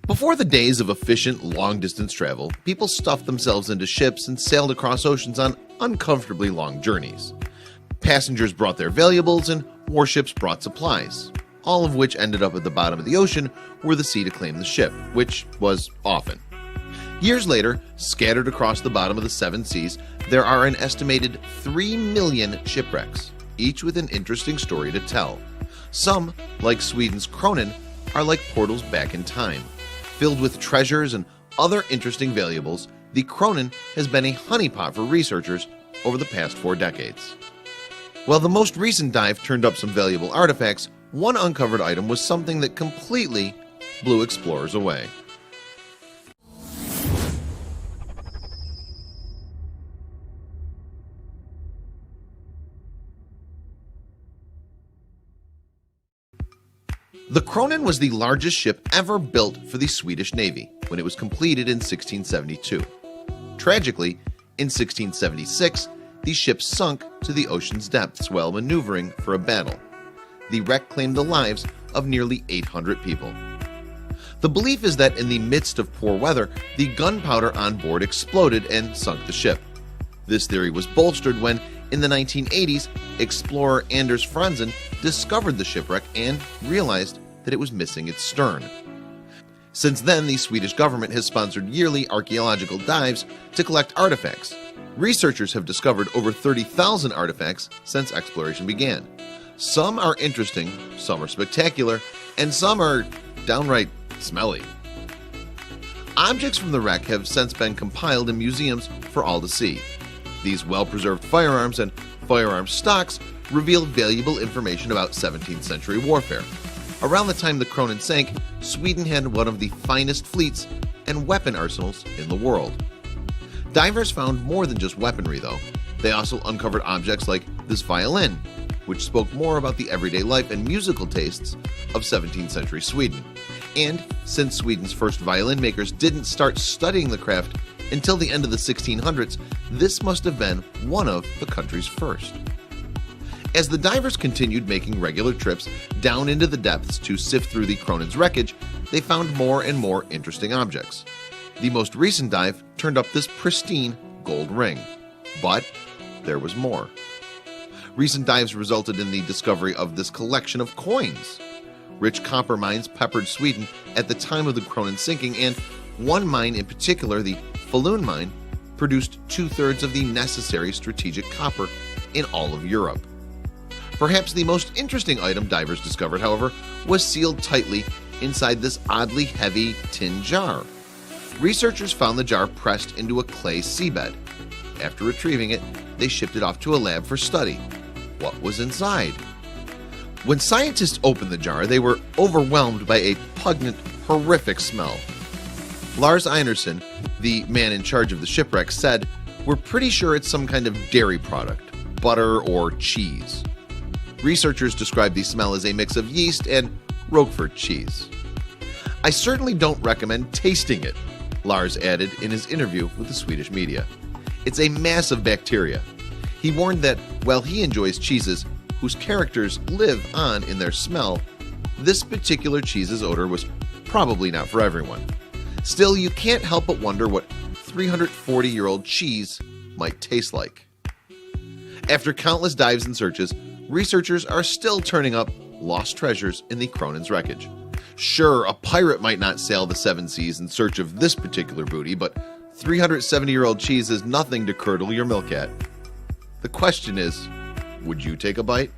Before the days of efficient long-distance travel, people stuffed themselves into ships and sailed across oceans on uncomfortably long journeys. Passengers brought their valuables and warships brought supplies, all of which ended up at the bottom of the ocean were the sea to claim the ship, which was often. Years later, scattered across the bottom of the seven seas, there are an estimated 3 million shipwrecks, each with an interesting story to tell. Some, like Sweden's Kronen, are like portals back in time. Filled with treasures and other interesting valuables, the Kronen has been a honeypot for researchers over the past 4 decades. While the most recent dive turned up some valuable artifacts, one uncovered item was something that completely blew explorers away. The Kronen was the largest ship ever built for the Swedish Navy when it was completed in 1672. Tragically, in 1676, the ship sunk to the ocean's depths while maneuvering for a battle. The wreck claimed the lives of nearly 800 people. The belief is that in the midst of poor weather, the gunpowder on board exploded and sunk the ship. This theory was bolstered when, in the 1980s, explorer Anders Franzen discovered the shipwreck and realized that it was missing its stern. Since then, the Swedish government has sponsored yearly archaeological dives to collect artifacts. Researchers have discovered over 30,000 artifacts since exploration began. Some are interesting, some are spectacular, and some are downright smelly. Objects from the wreck have since been compiled in museums for all to see. These well-preserved firearms and firearm stocks reveal valuable information about 17th century warfare. Around the time the Kronen sank, Sweden had one of the finest fleets and weapon arsenals in the world. Divers found more than just weaponry though. They also uncovered objects like this violin, which spoke more about the everyday life and musical tastes of 17th century Sweden. And since Sweden's first violin makers didn't start studying the craft until the end of the 1600s, this must have been one of the country's first. As the divers continued making regular trips down into the depths to sift through the Kronen's wreckage, they found more and more interesting objects. The most recent dive turned up this pristine gold ring. But there was more. Recent dives resulted in the discovery of this collection of coins. Rich copper mines peppered Sweden at the time of the Kronen sinking, and one mine in particular, the Falun mine, produced 2/3 of the necessary strategic copper in all of Europe. Perhaps the most interesting item divers discovered, however, was sealed tightly inside this oddly heavy tin jar. Researchers found the jar pressed into a clay seabed. After retrieving it, they shipped it off to a lab for study. What was inside? When scientists opened the jar, they were overwhelmed by a pungent, horrific smell. Lars Einarsson, the man in charge of the shipwreck, said, "We're pretty sure it's some kind of dairy product, butter or cheese." Researchers describe the smell as a mix of yeast and Roquefort cheese. "I certainly don't recommend tasting it," Lars added in his interview with the Swedish media. "It's a massive bacteria." He warned that while he enjoys cheeses whose characters live on in their smell, this particular cheese's odor was probably not for everyone. Still, you can't help but wonder what 340-year-old cheese might taste like. After countless dives and searches, researchers are still turning up lost treasures in the Kronen's wreckage. Sure, a pirate might not sail the seven seas in search of this particular booty, but 370-year-old cheese is nothing to curdle your milk at. The question is, would you take a bite?